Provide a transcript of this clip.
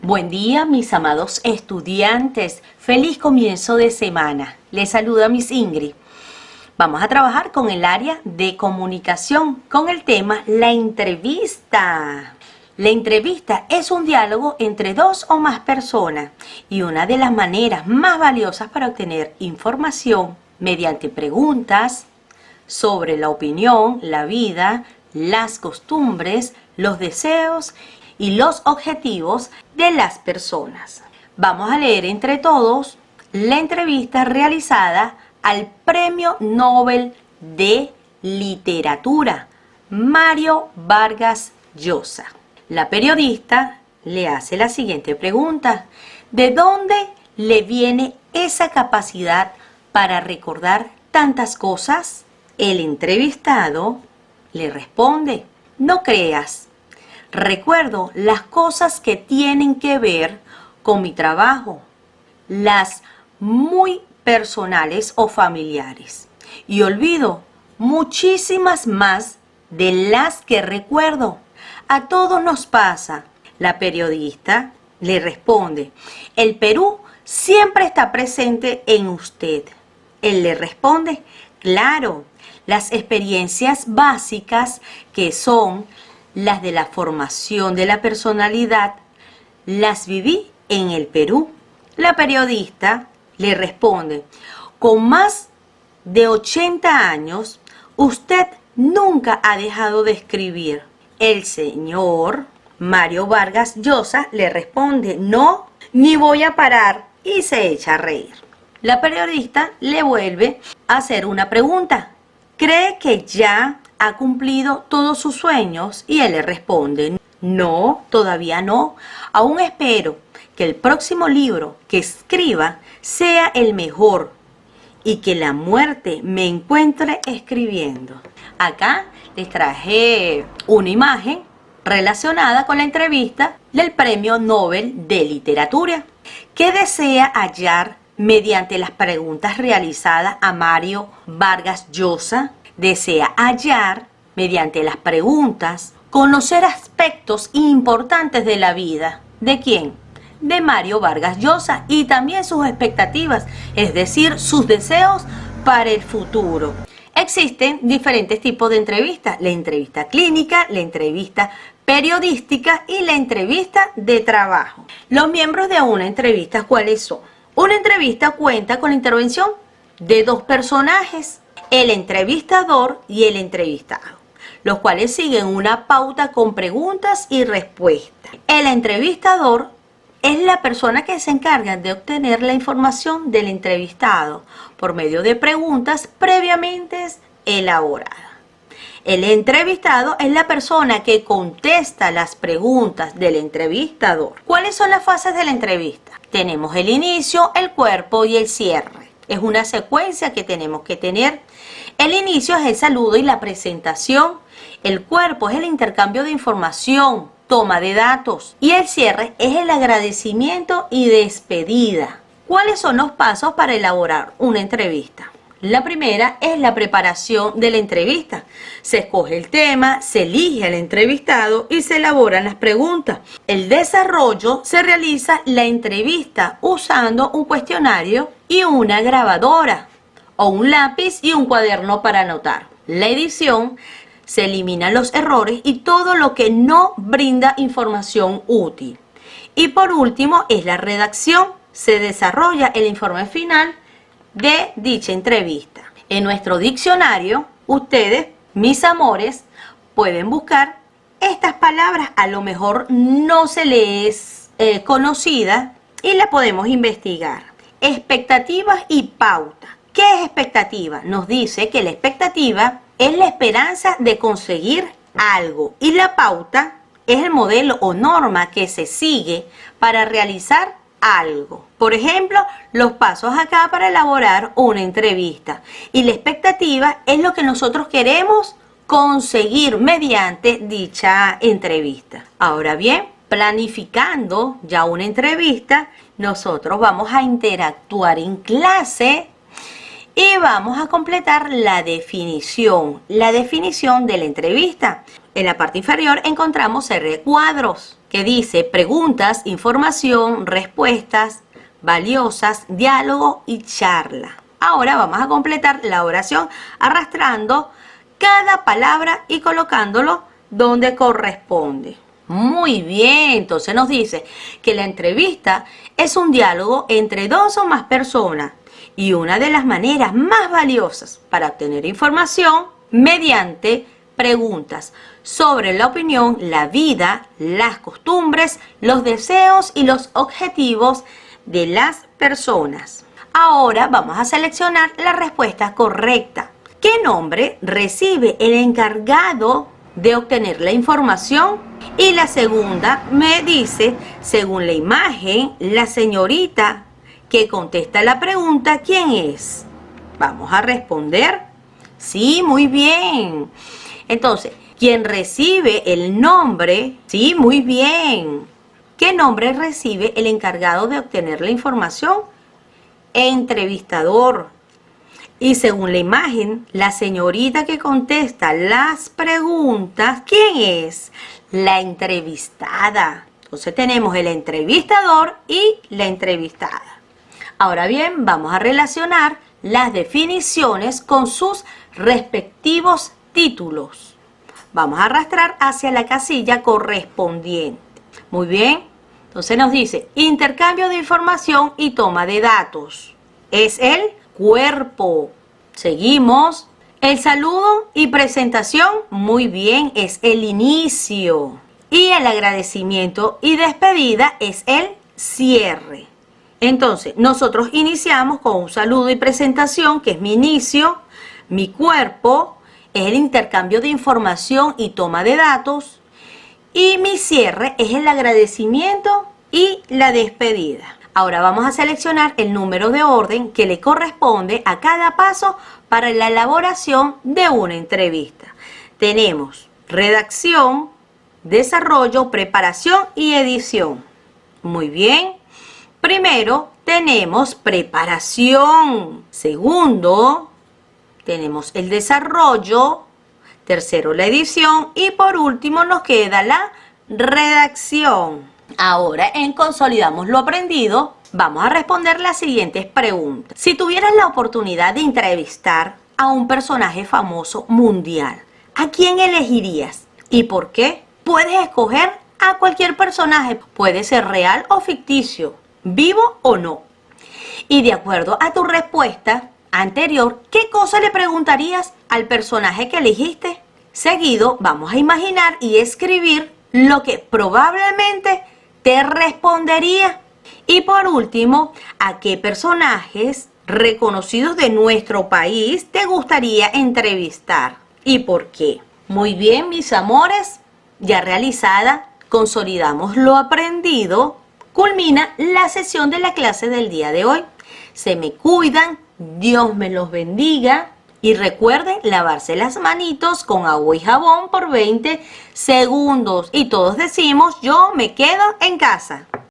Buen día, mis amados estudiantes. Feliz comienzo de semana. Les saluda Miss Ingrid. Vamos a trabajar con el área de comunicación, con el tema la entrevista. La entrevista es un diálogo entre dos o más personas y una de las maneras más valiosas para obtener información mediante preguntas sobre la opinión, la vida, las costumbres, los deseos y los objetivos de las personas. Vamos a leer entre todos la entrevista realizada al Premio Nobel de Literatura, Mario Vargas Llosa. La periodista le hace la siguiente pregunta: ¿de dónde le viene esa capacidad para recordar tantas cosas? El entrevistado le responde: no creas, recuerdo las cosas que tienen que ver con mi trabajo, las muy personales o familiares, y olvido muchísimas más de las que recuerdo. A todos nos pasa. La periodista le responde: el Perú siempre está presente en usted. Él le responde: claro, las experiencias básicas que son las de la formación de la personalidad, las viví en el Perú. La periodista le responde: con más de 80 años, usted nunca ha dejado de escribir. El señor Mario Vargas Llosa le responde: no, ni voy a parar, y se echa a reír. La periodista le vuelve a hacer una pregunta: ¿cree que ya ha cumplido todos sus sueños? Y él le responde: no, todavía no. Aún espero que el próximo libro que escriba sea el mejor y que la muerte me encuentre escribiendo. Acá les traje una imagen relacionada con la entrevista del Premio Nobel de Literatura, que desea hallar mediante las preguntas realizadas a Mario Vargas Llosa. Desea hallar mediante las preguntas conocer aspectos importantes de la vida. ¿De quién? De Mario Vargas Llosa, y también sus expectativas, es decir, sus deseos para el futuro. Existen diferentes tipos de entrevistas: la entrevista clínica, la entrevista periodística y la entrevista de trabajo. Los miembros de una entrevista, ¿cuáles son? Una entrevista cuenta con la intervención de dos personajes, el entrevistador y el entrevistado, los cuales siguen una pauta con preguntas y respuestas. El entrevistador es la persona que se encarga de obtener la información del entrevistado por medio de preguntas previamente elaboradas. El entrevistado es la persona que contesta las preguntas del entrevistador. ¿Cuáles son las fases de la entrevista? Tenemos el inicio, el cuerpo y el cierre. Es una secuencia que tenemos que tener. El inicio es el saludo y la presentación. El cuerpo es el intercambio de información, toma de datos, y el cierre es el agradecimiento y despedida. ¿Cuáles son los pasos para elaborar una entrevista? La primera es la preparación de la entrevista. Se escoge el tema, se elige al entrevistado y se elaboran las preguntas. El desarrollo: se realiza la entrevista usando un cuestionario y una grabadora, o un lápiz y un cuaderno para anotar. La edición: se eliminan los errores y todo lo que no brinda información útil. Y por último es la redacción. Se desarrolla el informe final de dicha entrevista. En nuestro diccionario, ustedes, mis amores, pueden buscar estas palabras. A lo mejor no se les es conocida y la podemos investigar. Expectativas y pauta. ¿Qué es expectativa? Nos dice que la expectativa es la esperanza de conseguir algo, y la pauta es el modelo o norma que se sigue para realizar algo. Por ejemplo, los pasos acá para elaborar una entrevista. Y la expectativa es lo que nosotros queremos conseguir mediante dicha entrevista. Ahora bien, planificando ya una entrevista, nosotros vamos a interactuar en clase y vamos a completar la definición de la entrevista. En la parte inferior encontramos recuadros. que dice preguntas, información, respuestas valiosas, diálogo y charla. Ahora vamos a completar la oración arrastrando cada palabra y colocándolo donde corresponde. Muy bien, entonces nos dice que la entrevista es un diálogo entre dos o más personas y una de las maneras más valiosas para obtener información mediante preguntas sobre la opinión, la vida, las costumbres, los deseos y los objetivos de las personas. Ahora vamos a seleccionar la respuesta correcta. ¿Qué nombre recibe el encargado de obtener la información? Y la segunda me dice, según la imagen, la señorita que contesta la pregunta, ¿quién es? Vamos a responder. Sí, muy bien. Entonces, ¿quién recibe el nombre? Sí, muy bien. ¿Qué nombre recibe el encargado de obtener la información? Entrevistador. Y según la imagen, la señorita que contesta las preguntas, ¿quién es? La entrevistada. Entonces tenemos el entrevistador y la entrevistada. Ahora bien, vamos a relacionar las definiciones con sus respectivos títulos. Vamos a arrastrar hacia la casilla correspondiente. Muy bien, entonces nos dice intercambio de información y toma de datos. Es el cuerpo. Seguimos. El saludo y presentación, muy bien, es el inicio. Y el agradecimiento y despedida es el cierre. Entonces, nosotros iniciamos con un saludo y presentación, que es mi inicio. Mi cuerpo es el intercambio de información y toma de datos. Y mi cierre es el agradecimiento y la despedida. Ahora vamos a seleccionar el número de orden que le corresponde a cada paso para la elaboración de una entrevista. Tenemos redacción, desarrollo, preparación y edición. Muy bien. Primero tenemos preparación. Segundo, tenemos el desarrollo. Tercero, la edición. Y por último nos queda la redacción. Ahora, en Consolidamos lo Aprendido, vamos a responder las siguientes preguntas. Si tuvieras la oportunidad de entrevistar a un personaje famoso mundial, ¿a quién elegirías? ¿Y por qué? Puedes escoger a cualquier personaje, puede ser real o ficticio, vivo o no. Y de acuerdo a tu respuesta anterior, ¿qué cosa le preguntarías al personaje que elegiste? Seguido, vamos a imaginar y escribir lo que probablemente te respondería. Y por último, ¿a qué personajes reconocidos de nuestro país te gustaría entrevistar? ¿Y por qué? Muy bien, mis amores, ya realizada, consolidamos lo aprendido, culmina la sesión de la clase del día de hoy. Se me cuidan, Dios me los bendiga. Y recuerden lavarse las manitos con agua y jabón por 20 segundos. Y todos decimos, yo me quedo en casa.